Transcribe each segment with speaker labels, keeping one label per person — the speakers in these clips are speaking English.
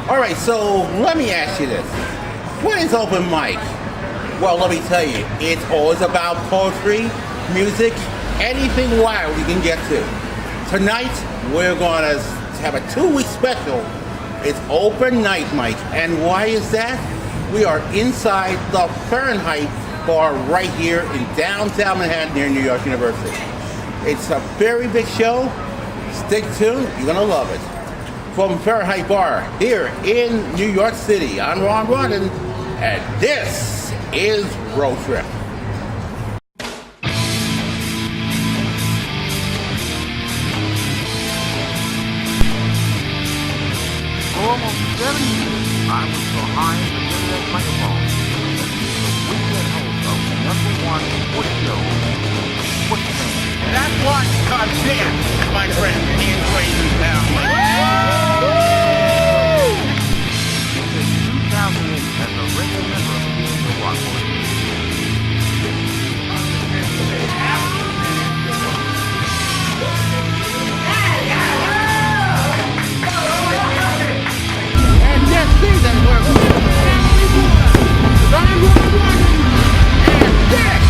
Speaker 1: All right, so let me ask you this. What is open mic? Well, let me tell you, it's always about poetry, music, anything wild you can get to. Tonight, we're going to have a 2-week special. It's open night mic. And why is that? We are inside the Fahrenheit bar right here in downtown Manhattan near New York University. It's a very big show. Stick tuned, you're going to love it. From Fahrenheit Bar here in New York City, I'm Ron Rodden, and this is Road Trip.
Speaker 2: For almost 7 years, I was behind the internet microphone. The weekend host of the #1 sports show, Sports Man.
Speaker 1: That's what comes in, my friend, in Crazy Town.
Speaker 2: Since 2008, as a regular member of the Rock Boys.
Speaker 1: And this season we're going to I'm Ron Rodden, and this is Road Trip.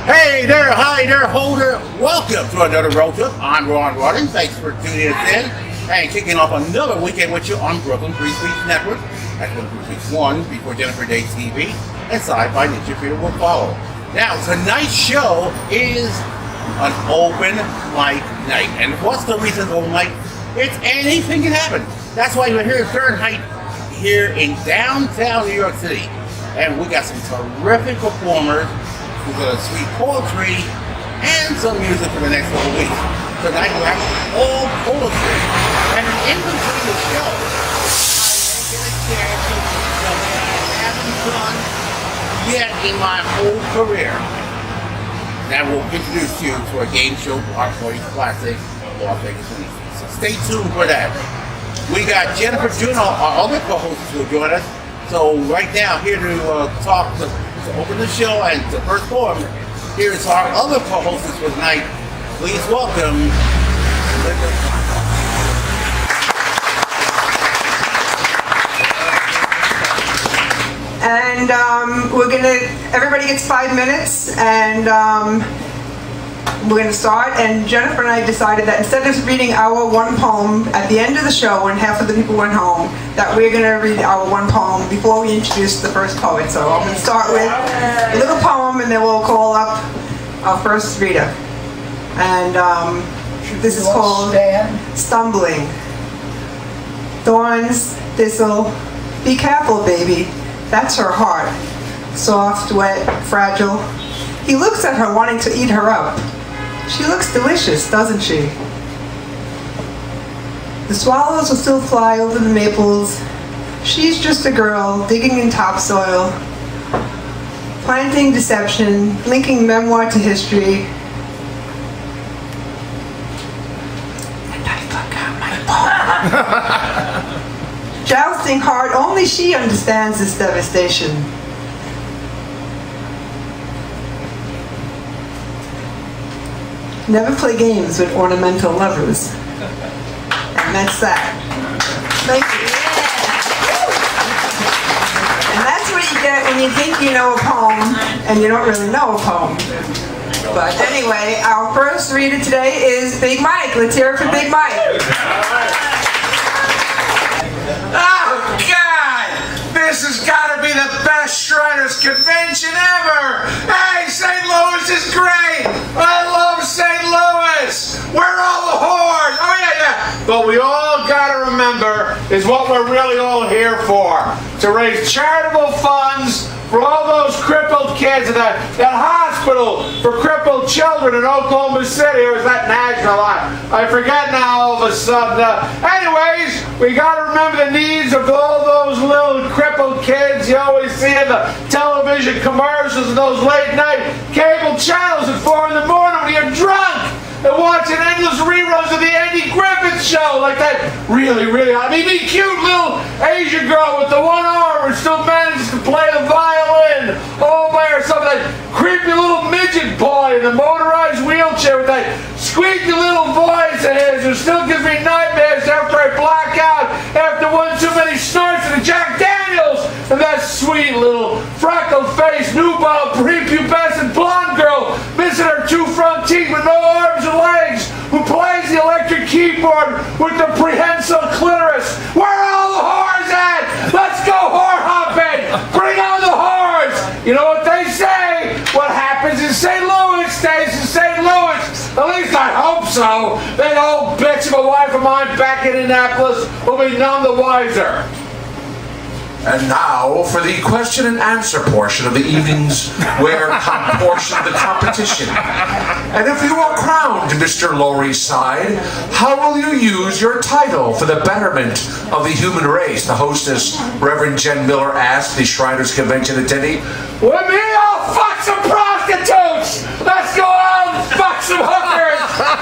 Speaker 1: Hey there, hi there, holder. Welcome to another road trip. I'm Ron Rodden. Thanks for tuning us in and kicking off another weekend with you on Brooklyn Free Speech Network. That's Brooklyn Free Speech 1 before Jennifer Day TV and Sci-Fi Ninja Theater will follow. Now, tonight's show is an open mic night. And what's the reason for open mic? It's anything can happen. That's why we're here at Fahrenheit here in downtown New York City. And we got some terrific performers. We're going to sweet poetry and some music for the next couple weeks. Tonight we're having all poetry. And in between the show, I may get a chance to do something I haven't done yet in my whole career. That will introduce you to a game show, GSBP Classic, Las Vegas. So stay tuned for that. We got Jennifer Juneau, our other co-host, who will join us. So right now, here to talk to open the show and to first poem, here is our other co-hostess for tonight. Please welcome Linda.
Speaker 3: And everybody gets 5 minutes, and we're gonna start. And Jennifer and I decided that instead of reading our one poem at the end of the show when half of the people went home, that we're gonna read our one poem before we introduce the first poet. So I'm gonna start with a little poem, and then we'll call up our first reader. And this is called Stumbling. Thorns, thistle, be careful, baby. That's her heart. Soft, wet, fragile. He looks at her, wanting to eat her up. She looks delicious, doesn't she? The swallows will still fly over the maples. She's just a girl digging in topsoil, planting deception, linking memoir to history. And I forgot my poem. Jousting hard, only she understands this devastation. Never play games with ornamental lovers. And that's that. Thank you. And that's what you get when you think you know a poem and you don't really know a poem. But anyway, our first reader today is Big Mike. Let's hear it for Big Mike.
Speaker 4: Oh, God! This has got to be the best Shredders convention ever! Hey, St. Louis is great! I love St. Louis! Where are all the whores? Oh, yeah. But we all got to remember is what we're really all here for. To raise charitable funds for all those crippled kids at that hospital for crippled children in Oklahoma City, or is that national? I forget now all of a sudden. Anyways, we got to remember the needs of all those little crippled kids you always see in the television commercials and those late night cable channels at 4 in the morning when you're drunk and watching endless reruns of the Andy Griffith Show, like that really, I mean, the cute little Asian girl with the one arm who's prepubescent blonde girl missing her 2 front teeth with no arms and legs, who plays the electric keyboard with the prehensile clitoris. Where are all the whores at? Let's go whore hopping! Bring on the whores! You know what they say? What happens in St. Louis stays in St. Louis. At least I hope so. That old bitch of a wife of mine back in Indianapolis will be none the wiser.
Speaker 5: And now for the question and answer portion of the evening's portion of the competition. And if you are crowned Mr. Lowry's side, how will you use your title for the betterment of the human race? The hostess, Reverend Jen Miller, asked the Shriners Convention attendee.
Speaker 4: With me, I'll fuck some prostitutes! Let's go out and fuck some hookers!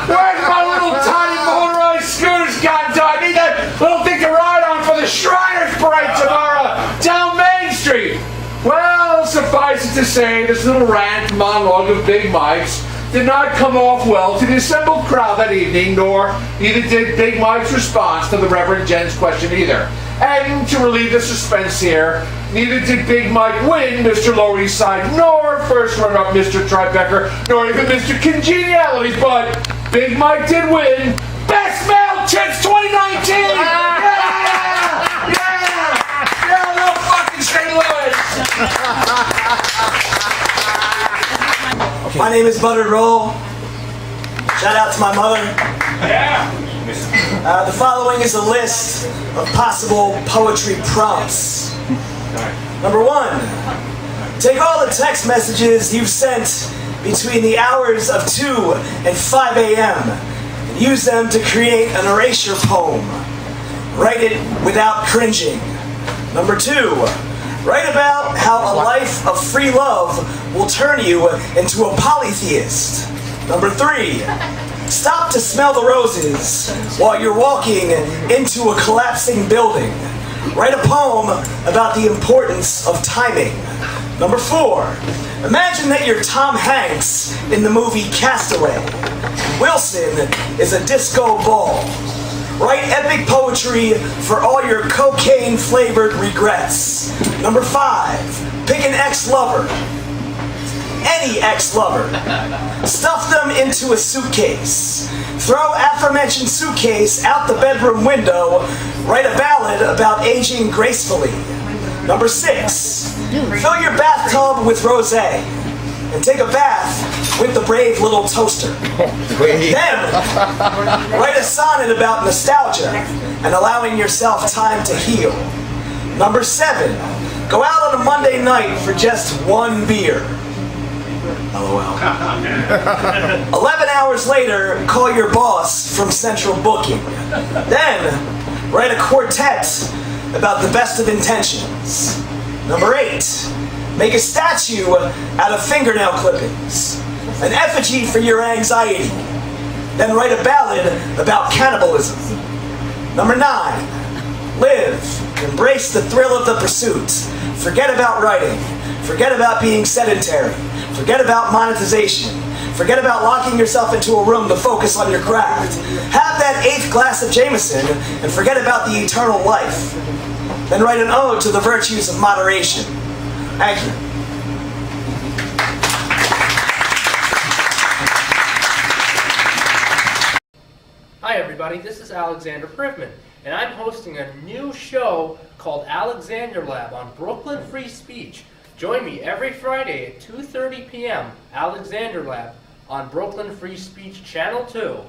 Speaker 4: Where's my little tiny motorized scooters, goddammit? I need that little thing to ride on for the Shriners Parade tomorrow down Main Street! Well, suffice it to say, this little rant monologue of Big Mike's did not come off well to the assembled crowd that evening, nor neither did Big Mike's response to the Reverend Jen's question either. And to relieve the suspense here, neither did Big Mike win Mr. Lowry's side, nor first runner-up Mr. Tribeca, nor even Mr. Congeniality, but Big Mike did win Best Male Chicks 2019! Yeah! Yeah, no fucking St. Louis!
Speaker 6: My name is Buttered Roll. Shout out to my mother.
Speaker 4: Yeah!
Speaker 6: The following is a list of possible poetry prompts. Number 1. Take all the text messages you've sent between the hours of 2 and 5 a.m. and use them to create an erasure poem. Write it without cringing. Number 2. Write about how a life of free love will turn you into a polytheist. Number 3. Stop to smell the roses while you're walking into a collapsing building. Write a poem about the importance of timing. Number 4. Imagine that you're Tom Hanks in the movie Castaway. Wilson is a disco ball. Write epic poetry for all your cocaine-flavored regrets. Number 5. Pick an ex-lover. Any ex-lover. Stuff them into a suitcase. Throw aforementioned suitcase out the bedroom window. Write a ballad about aging gracefully. Number 6. Fill your bathtub with rosé and take a bath with the brave little toaster. Then, write a sonnet about nostalgia and allowing yourself time to heal. Number 7. Go out on a Monday night for just 1 beer. LOL. 11 hours later, call your boss from Central Booking. Then, write a quartet about the best of intentions. Number 8. Make a statue out of fingernail clippings. An effigy for your anxiety. Then write a ballad about cannibalism. Number 9. Live. Embrace the thrill of the pursuit. Forget about writing. Forget about being sedentary. Forget about monetization. Forget about locking yourself into a room to focus on your craft. Have that 8th glass of Jameson and forget about the eternal life. Then write an ode to the virtues of moderation. Thank you.
Speaker 7: Hi everybody, this is Alexander Privman, and I'm hosting a new show called Alexander Lab on Brooklyn Free Speech. Join me every Friday at 2:30 p.m. Alexander Lab on Brooklyn Free Speech Channel 2.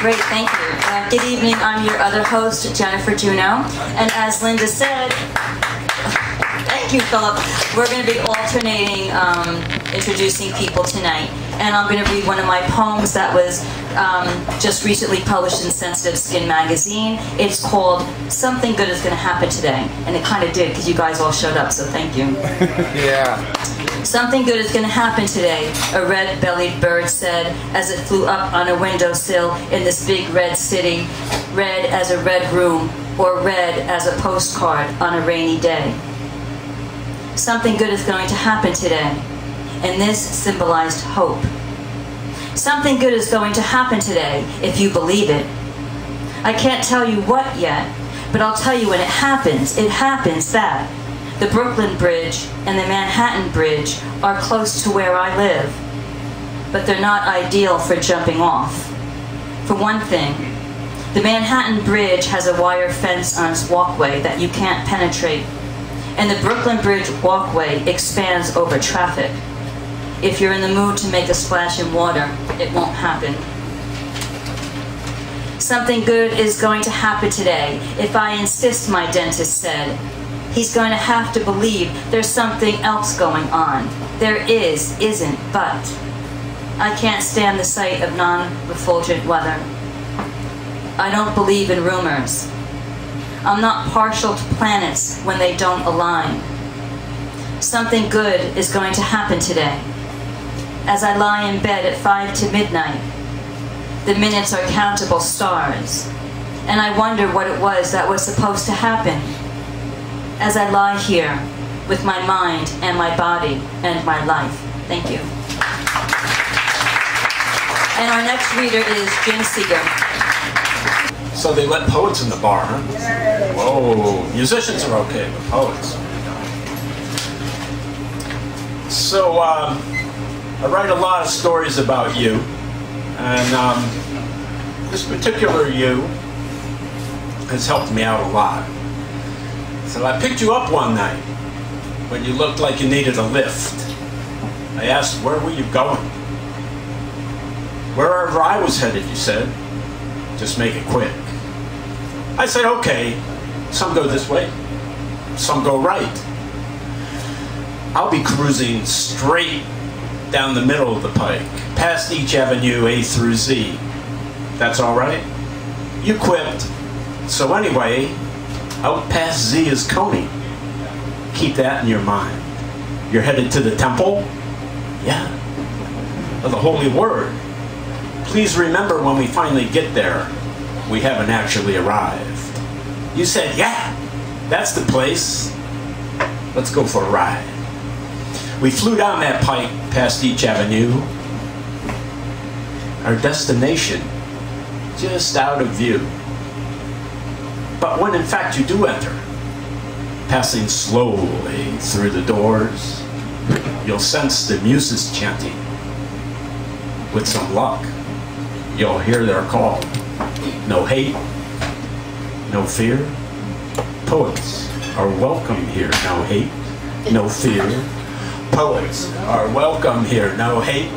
Speaker 8: Great, thank you. Good evening, I'm your other host, Jennifer Juneau, and as Linda said, thank you, Philip, we're going to be alternating introducing people tonight, and I'm going to read one of my poems that was just recently published in Sensitive Skin magazine. It's called Something Good Is Going to Happen Today, and it kind of did because you guys all showed up, so thank you.
Speaker 5: Yeah.
Speaker 8: Something good is going to happen today, a red-bellied bird said as it flew up on a windowsill in this big red city, red as a red room, or red as a postcard on a rainy day. Something good is going to happen today, and this symbolized hope. Something good is going to happen today, if you believe it. I can't tell you what yet, But I'll tell you, when it happens that the Brooklyn Bridge and the Manhattan Bridge are close to where I live, but they're not ideal for jumping off. For one thing, the Manhattan Bridge has a wire fence on its walkway that you can't penetrate, and the Brooklyn Bridge walkway expands over traffic. If you're in the mood to make a splash in water, it won't happen. Something good is going to happen today, if I insist, my dentist said. He's going to have to believe there's something else going on. There isn't, but I can't stand the sight of non-refulgent weather. I don't believe in rumors. I'm not partial to planets when they don't align. Something good is going to happen today. As I lie in bed at 5 to midnight, the minutes are countable stars, and I wonder what it was that was supposed to happen. As I lie here with my mind and my body and my life. Thank you. And our next reader is Jim Seeger.
Speaker 9: So they let poets in the bar, huh? Whoa, musicians are okay, but poets. So I write a lot of stories about you, and this particular you has helped me out a lot. So I picked you up one night when you looked like you needed a lift. I asked, where were you going? Wherever I was headed, you said. Just make it quick. I said, okay, some go this way, some go right. I'll be cruising straight down the middle of the pike, past each avenue A through Z. That's all right? You quipped. So anyway, out past Z is Coney. Keep that in your mind. You're headed to the temple? Yeah. Of the Holy Word. Please remember when we finally get there, we haven't actually arrived. You said, yeah, that's the place. Let's go for a ride. We flew down that pike past each avenue. Our destination, just out of view. But when in fact you do enter, passing slowly through the doors, you'll sense the muses chanting. With some luck, you'll hear their call. No hate, no fear. Poets are welcome here. No hate, no fear. Poets are welcome here. No hate,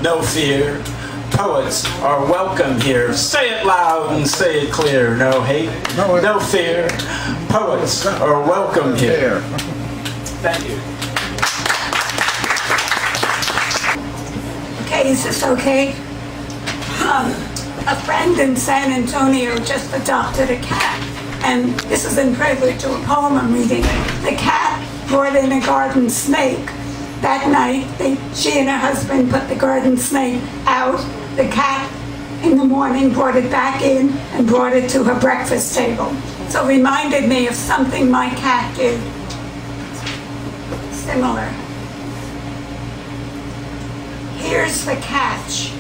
Speaker 9: no fear. Poets are welcome here. Say it loud and say it clear. No hate, no fear. Poets are welcome here. Thank you.
Speaker 10: Okay, is this okay? A friend in San Antonio just adopted a cat, and this is in prelude to a poem I'm reading. The cat brought in a garden snake. That night, she and her husband put the garden snake out. The cat, in the morning, brought it back in and brought it to her breakfast table. So it reminded me of something my cat did. Similar. Here's the catch.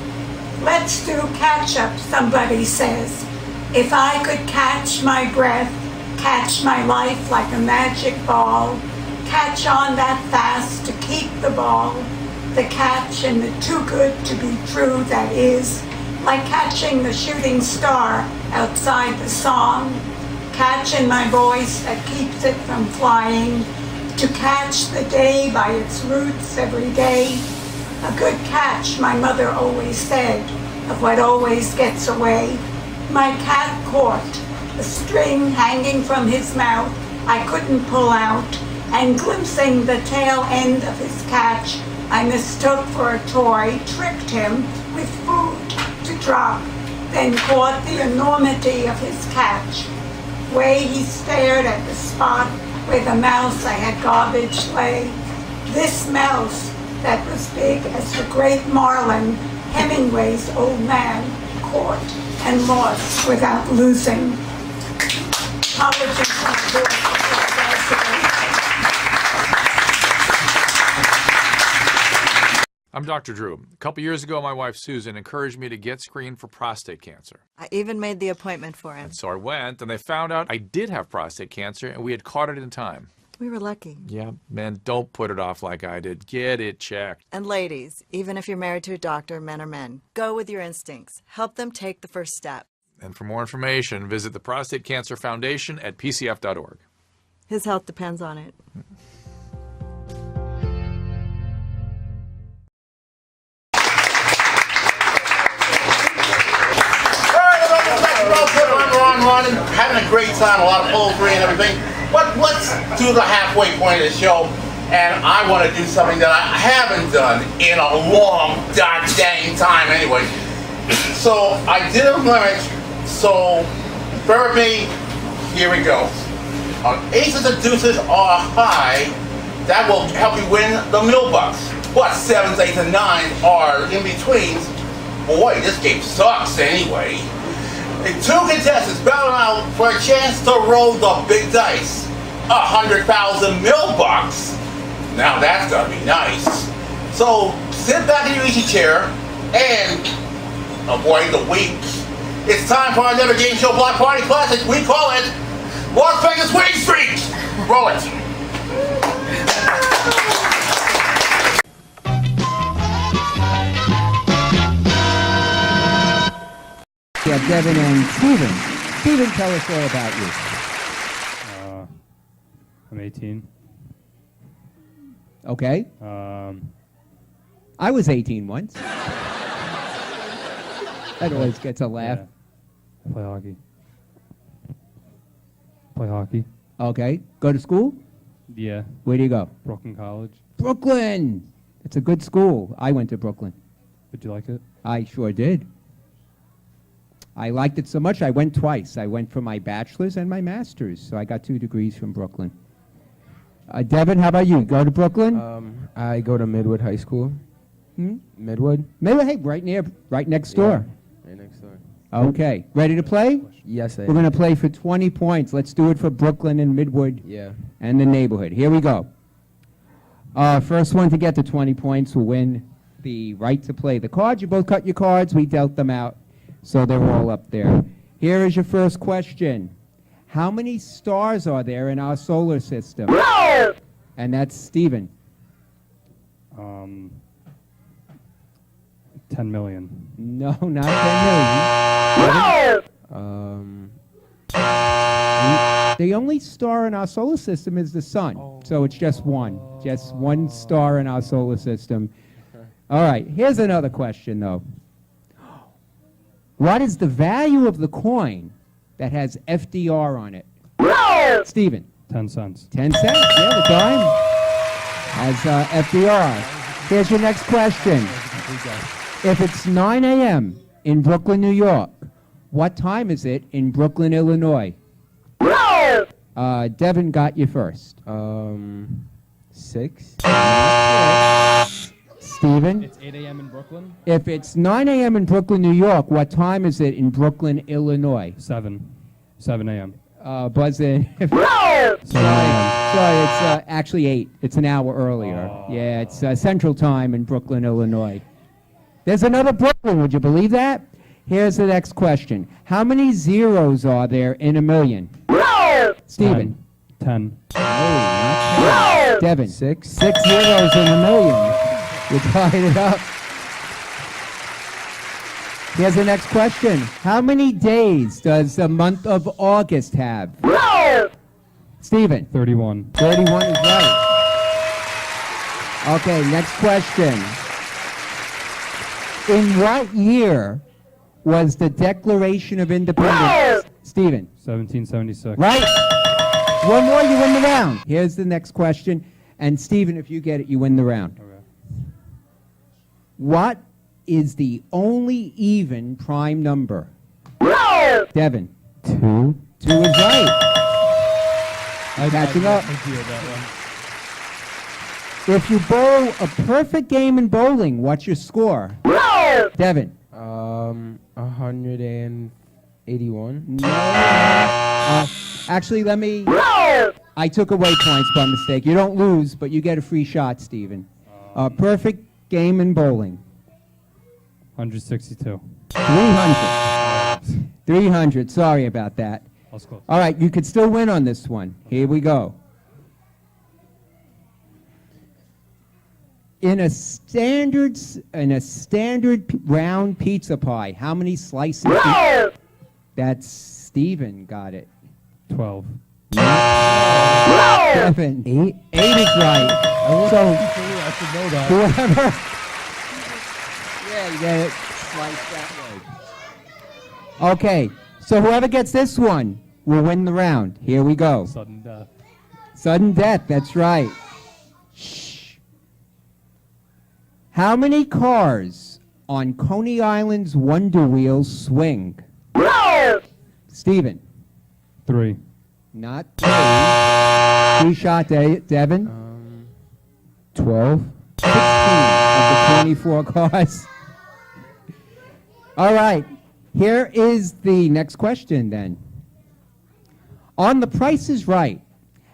Speaker 10: Let's do catch-up, somebody says. If I could catch my breath, catch my life like a magic ball, catch on that fast to keep the ball, the catch in the too good to be true that is, like catching the shooting star outside the song, catch in my voice that keeps it from flying, to catch the day by its roots every day. A good catch, my mother always said, of what always gets away. My cat caught a string hanging from his mouth I couldn't pull out, and glimpsing the tail end of his catch, I mistook for a toy, tricked him with food to drop, then caught the enormity of his catch. Way he stared at the spot where the mouse I had garbage lay. This mouse that was big as the great marlin Hemingway's old man caught and lost without losing. Apologies for the voice.
Speaker 11: I'm Dr. Drew. A couple years ago, my wife Susan encouraged me to get screened for prostate cancer.
Speaker 12: I even made the appointment for him.
Speaker 11: And so I went, and they found out I did have prostate cancer, and we had caught it in time.
Speaker 12: We were lucky.
Speaker 11: Yeah, man, don't put it off like I did. Get it checked.
Speaker 12: And ladies, even if you're married to a doctor, men are men, go with your instincts. Help them take the first step.
Speaker 11: And for more information, visit the Prostate Cancer Foundation at pcf.org.
Speaker 12: His health depends on it.
Speaker 1: I'm having a great time, a lot of poetry and everything. But let's do the halfway point of the show, and I want to do something that I haven't done in a long dang time anyway. So I did a limerick, so bear with me, here we go. Aces and deuces are high, that will help you win the millbucks. But sevens, eights, and nines are in betweens. Boy, this game sucks anyway. Two contestants battling out for a chance to roll the big dice. 100,000 millbucks. Now that's gonna be nice. So sit back in your easy chair and avoid the week. It's time for another game show block party classic. We call it Las Vegas Winning Streak. Roll it.
Speaker 13: Yeah, Devin and Steven. Steven, tell us all about you.
Speaker 14: I'm 18.
Speaker 13: Okay. I was 18 once. That always gets a laugh.
Speaker 14: Yeah. I play hockey. Play hockey.
Speaker 13: Okay. Go to school?
Speaker 14: Yeah.
Speaker 13: Where do you go?
Speaker 14: Brooklyn College.
Speaker 13: Brooklyn! It's a good school. I went to Brooklyn.
Speaker 14: Did you like it?
Speaker 13: I sure did. I liked it so much, I went twice. I went for my bachelor's and my master's, so I got 2 degrees from Brooklyn. Devin, how about you? Go to Brooklyn?
Speaker 15: I go to Midwood High School. Midwood?
Speaker 13: Midwood, hey, right next door.
Speaker 15: Yeah, right next door.
Speaker 13: Okay, ready to play?
Speaker 15: Yes, I am.
Speaker 13: We're going to play for 20 points. Let's do it for Brooklyn and Midwood and the neighborhood. Here we go. First one to get to 20 points will win the right to play the cards. You both cut your cards. We dealt them out, so they're all up there. Here is your first question. How many stars are there in our solar system? And that's Steven.
Speaker 14: 10 million.
Speaker 13: No, not 10 million. The only star in our solar system is the sun. So it's just one. Just one star in our solar system. All right, here's another question, though. What is the value of the coin that has FDR on it? Steven.
Speaker 14: 10 cents.
Speaker 13: 10 cents, yeah, the dime has FDR. Here's your next question. If it's 9 a.m. in Brooklyn, New York, what time is it in Brooklyn, Illinois? Devin got you first.
Speaker 15: 6.
Speaker 13: Steven?
Speaker 14: It's 8 a.m. in Brooklyn?
Speaker 13: If it's 9 a.m. in Brooklyn, New York, what time is it in Brooklyn, Illinois?
Speaker 14: 7 a.m.
Speaker 13: Buzz in. Sorry, it's actually 8. It's an hour earlier. Yeah, it's Central Time in Brooklyn, Illinois. There's another Brooklyn, would you believe that? Here's the next question. How many zeros are there in a million? Steven.
Speaker 14: 10.
Speaker 13: Oh, not 10. Devin. 6. 6 zeros in a million. You tied it up. Here's the next question. How many days does the month of August have? Steven.
Speaker 14: 31.
Speaker 13: 31 is right. Okay, next question. In what year was the Declaration of Independence? Steven.
Speaker 14: 1776.
Speaker 13: Right? One more, you win the round. Here's the next question. And Steven, if you get it, you win the round.
Speaker 14: Okay.
Speaker 13: What is the only even prime number? Devin.
Speaker 14: 2.
Speaker 13: 2 is right. Catching up. If you bowl a perfect game in bowling, what's your score? Devin.
Speaker 15: 181.
Speaker 13: No. Actually, let me... I took away points by mistake. You don't lose, but you get a free shot, Steven. Perfect game in bowling?
Speaker 14: 162.
Speaker 13: 300. 300. Sorry about that.
Speaker 14: I was close.
Speaker 13: All right, you could still win on this one. Here we go. In a standard round pizza pie, how many slices? That's Steven got it.
Speaker 14: 12.
Speaker 13: 7. 8. 8 is right. So whoever, yeah, you get it. Slice that way. Okay, so whoever gets this one will win the round. Here we go.
Speaker 14: Sudden death.
Speaker 13: Sudden death. That's right. How many cars on Coney Island's Wonder Wheel swing? Steven.
Speaker 14: 3.
Speaker 13: Not 3. 3 shot, Devin.
Speaker 15: 12.
Speaker 13: 16 of the 24 cars. All right. Here is the next question then. On The Price is Right,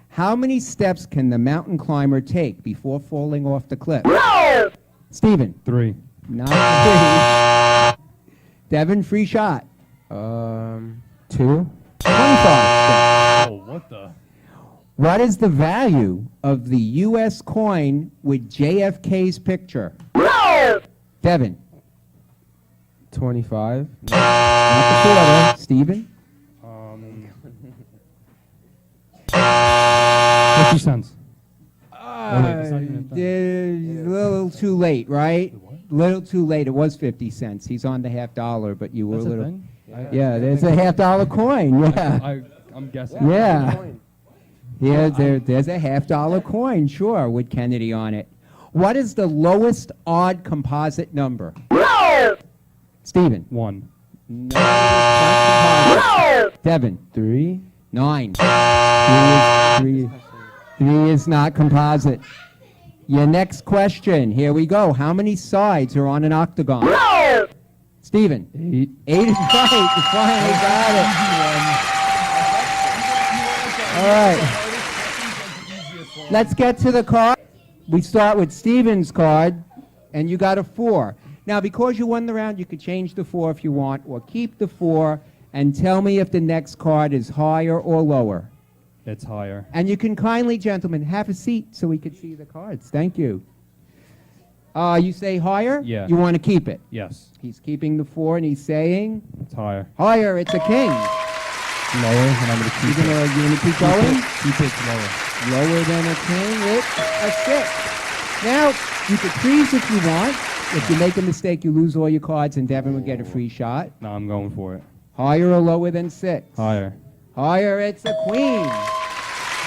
Speaker 13: how many steps can the mountain climber take before falling off the cliff? Steven.
Speaker 14: 3.
Speaker 13: Not 3. Devin, free shot.
Speaker 15: 2.
Speaker 13: 25 steps.
Speaker 14: Oh, what the?
Speaker 13: What is the value of the U.S. coin with JFK's picture? Devin.
Speaker 15: 25.
Speaker 13: Not the quarter. Steven.
Speaker 14: 50 cents.
Speaker 13: A little too late, right? Little too late. It was 50 cents. He's on the $half, but you were
Speaker 14: That's
Speaker 13: a little.
Speaker 14: thing?
Speaker 13: Yeah, there's a $half coin. Yeah.
Speaker 14: I'm guessing.
Speaker 13: Yeah. Yeah, there's a $half coin, sure, with Kennedy on it. What is the lowest odd composite number? Steven.
Speaker 14: 1.
Speaker 13: No, it's not composite. Devin.
Speaker 15: 3.
Speaker 13: 9. 3 is not composite. Your next question. Here we go. How many sides are on an octagon? Steven.
Speaker 15: 8.
Speaker 13: 8 is right. You finally got it. All right. Let's get to the card. We start with Steven's card, and you got a 4. Now, because you won the round, you could change the 4 if you want, or keep the 4, and tell me if the next card is higher or lower.
Speaker 14: It's higher.
Speaker 13: And you can kindly, gentlemen, have a seat so we can see the cards. Thank you. You say higher?
Speaker 14: Yeah.
Speaker 13: You want to keep it?
Speaker 14: Yes.
Speaker 13: He's keeping the 4, and he's saying?
Speaker 14: It's higher.
Speaker 13: Higher, it's a king.
Speaker 14: Lower, and I'm going to keep it.
Speaker 13: You gonna keep going?
Speaker 14: Keep it lower.
Speaker 13: Lower than a king, it's a 6. Now, you could freeze if you want. If you make a mistake, you lose all your cards, and Devin would get a free shot.
Speaker 14: No, I'm going for it.
Speaker 13: Higher or lower than 6?
Speaker 14: Higher.
Speaker 13: Higher, it's a queen.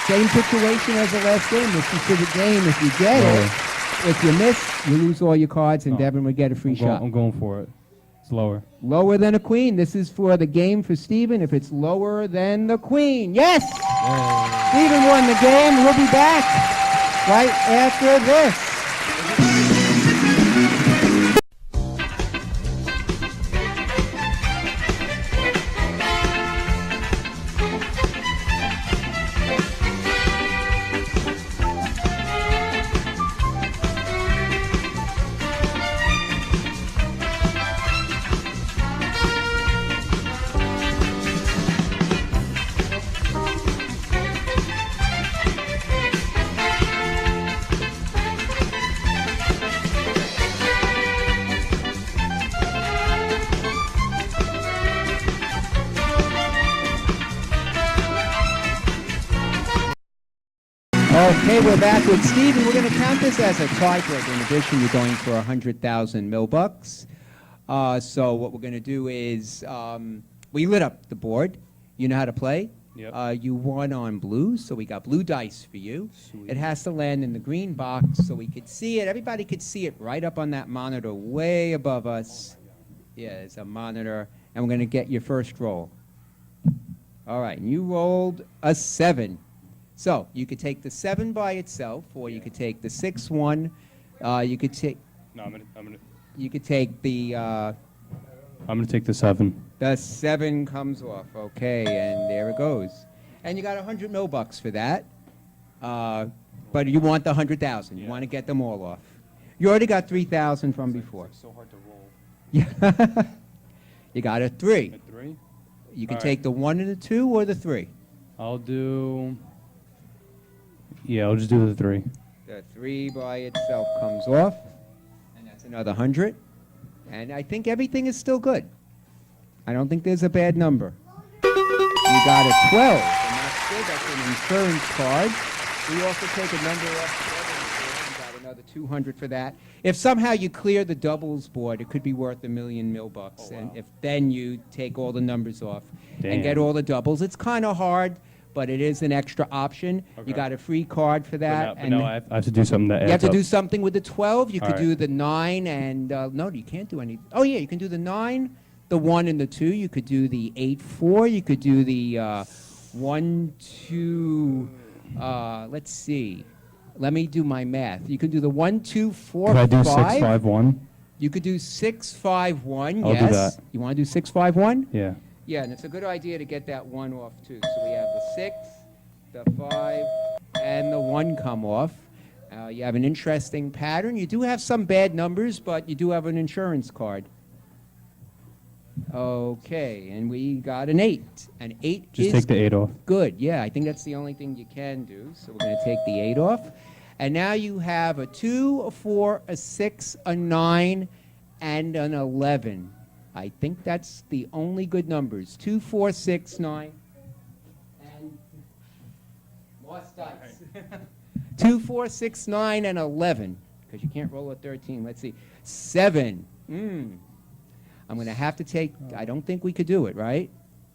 Speaker 13: Same situation as the last game. This is for the game. If you get it, if you miss, you lose all your cards, and Devin would get a free shot.
Speaker 14: I'm going for it. It's lower.
Speaker 13: Lower than a queen. This is for the game for Steven. If it's lower than the queen. Yes! Steven won the game. We'll be back right after this. Okay, we're back with Steven. We're going to count this as a tiebreaker. In addition, you're going for 100,000 mil-bucks. So what we're going to do is we lit up the board. You know how to play?
Speaker 14: Yep.
Speaker 13: You won on blue, so we got blue dice for you. Sweet. It has to land in the green box so we could see it. Everybody could see it right up on that monitor way above us. Yeah, it's a monitor. And we're going to get your first roll. All right, and you rolled a 7. So you could take the 7 by itself, or you could take the 6-1. You could take.
Speaker 14: No, I'm gonna.
Speaker 13: You could take the.
Speaker 14: I'm gonna take the 7.
Speaker 13: The 7 comes off. Okay, and there it goes. And you got 100 mil-bucks for that. But you want the 100,000. You want to get them all off. You already got 3,000 from before.
Speaker 14: It's so hard to roll.
Speaker 13: Yeah. You got a 3.
Speaker 14: A 3?
Speaker 13: You can
Speaker 14: All
Speaker 13: take
Speaker 14: right.
Speaker 13: the 1 and the 2 or the 3.
Speaker 14: I'll do... Yeah, I'll just do the 3.
Speaker 13: The 3 by itself comes off, and that's another 100. And I think everything is still good. I don't think there's a bad number. You got a 12, and that's good. That's an insurance card. We also take a number off. You got another 200 for that. If somehow you clear the doubles board, it could be worth $1 million bucks.
Speaker 14: Oh, wow.
Speaker 13: And if then you take all the numbers off
Speaker 14: Damn.
Speaker 13: and get all the doubles, it's kind of hard, but it is an extra option.
Speaker 14: Okay.
Speaker 13: You got a free card for that.
Speaker 14: But now I have to do something that
Speaker 13: You have
Speaker 14: adds
Speaker 13: to do
Speaker 14: up.
Speaker 13: something with the 12. You
Speaker 14: All
Speaker 13: could
Speaker 14: right.
Speaker 13: do the 9 and no, you can't do any. Oh yeah, you can do the 9, the 1 and the 2. You could do the 8, 4. You could do the 1, 2. Let's see. Let me do my math. You could do the 1, 2, 4,
Speaker 14: Could I do
Speaker 13: 5.
Speaker 14: 6, 5, 1?
Speaker 13: You could do 6, 5, 1.
Speaker 14: I'll
Speaker 13: yes.
Speaker 14: do that.
Speaker 13: You want to do 6, 5, 1?
Speaker 14: Yeah.
Speaker 13: Yeah, and it's a good idea to get that 1 off too. So we have the 6, the 5, and the 1 come off. You have an interesting pattern. You do have some bad numbers, but you do have an insurance card. Okay, and we got an 8. An 8
Speaker 14: Just
Speaker 13: is
Speaker 14: take the 8 off.
Speaker 13: good. Yeah, I think that's the only thing you can do. So we're going to take the 8 off. And now you have a 2, a 4, a 6, a 9, and an 11. I think that's the only good numbers. 2, 4, 6, 9, and lost dice. 2, 4, 6, 9, and 11. Because you can't roll a 13. Let's see. 7. I'm going to have to take, I don't think we could do it, right?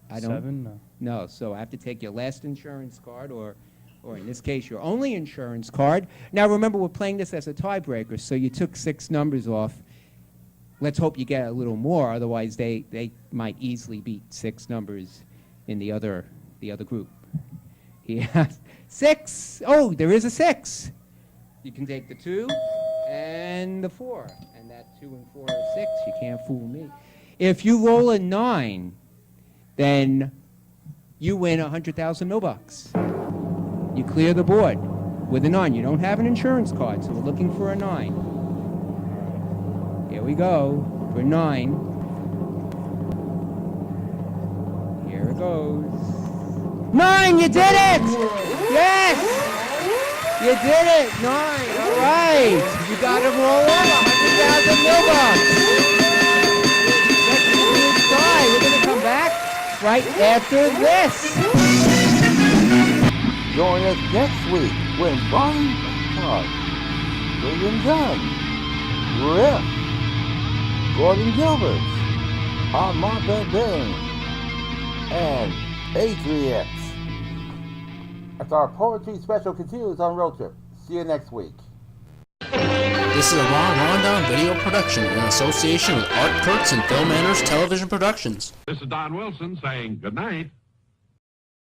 Speaker 13: I don't.
Speaker 14: 7? No.
Speaker 13: No, so I have to take your last insurance card, or in this case, your only insurance card. Now, remember, we're playing this as a tiebreaker, so you took 6 numbers off. Let's hope you get a little more, otherwise they might easily beat 6 numbers in the other group. Yeah, 6. Oh, there is a 6. You can take the 2 and the 4, and that 2 and 4 are 6. You can't fool me. If you roll a 9, then you win 100,000 bucks. You clear the board with a 9. You don't have an insurance card, so we're looking for a 9. Here we go for 9. Here it goes. 9, you did it! Yes! You did it! 9, all right! You got to roll over 100,000 bucks. We're going to come back right after this.
Speaker 2: Join us next week when Bonnie Todd, William Dunn, Riff, Gordon Gilbert, Armand Van Dane, and Adriex. As our poetry special continues on Road Trip. See you next week.
Speaker 7: This is a Ron Rondon video production in association with Art Kurtz and Phil Manners Television Productions.
Speaker 16: This is Don Wilson saying good night.